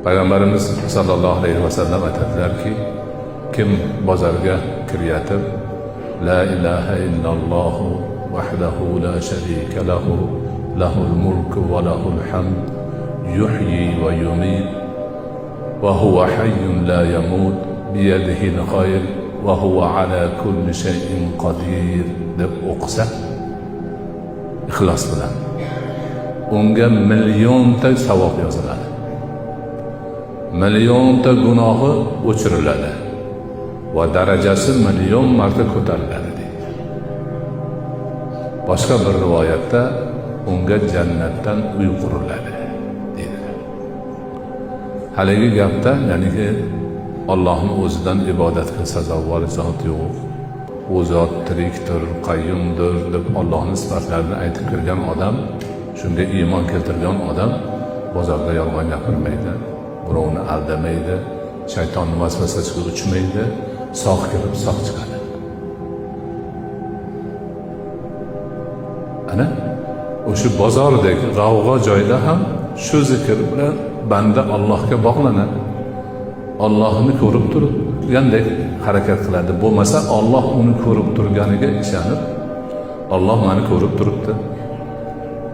Payg'ambarimiz sallallohu alayhi vasallam aytadilarki, kim bozorga kiryatib la ilaha illalloh vahdahu la sharika lahu lahul mulku va lahul hamd yuhyi va yumit va huwa hayyun la yamut biyadihil khayr va huwa ala kulli shay'in qodir deb o'qisa, ixlos bilan unga millionta savob yoziladi, millionta gunohi o'chiriladi va darajasi million marta ko'tariladi deydi. Boshqa bir rivoyatda unga jannatdan uy quriladi deydilar. Haligi gapda, ya'niki Allohning o'zidan ibodatga sazovor zot yo'q, u zot tirikdir, qayyumdir deb Allohning sifatlarini aytib kirgan odam, shunga iymon keltirgan odam bozorda yolg'on gapirmaydi, birovni aldamaydi, shaytonning vasvasasiga uchmaydi, sog' kirib sog' chiqadi. Ana o'sha bozordek g'avg'o joyda ham shu zikr bilan banda Allohga bog'lanadi. Allohni ko'rib turgandek harakat qiladi. Bo'lmasa Alloh uni ko'rib turganiga ishonib, Alloh meni ko'rib turibdi,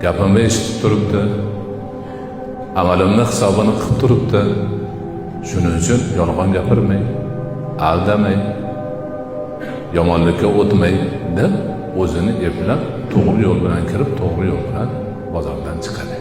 gapimni eshitib turibdi, amalimni hisobini qilib turibdi, shuning uchun yolg'on gapirmay, aldamay, yomonlikka o'tmay deb o'zini eplab to'g'ri yo'l bilan kirib, to'g'ri yo'l bilan bozordan chiqadi.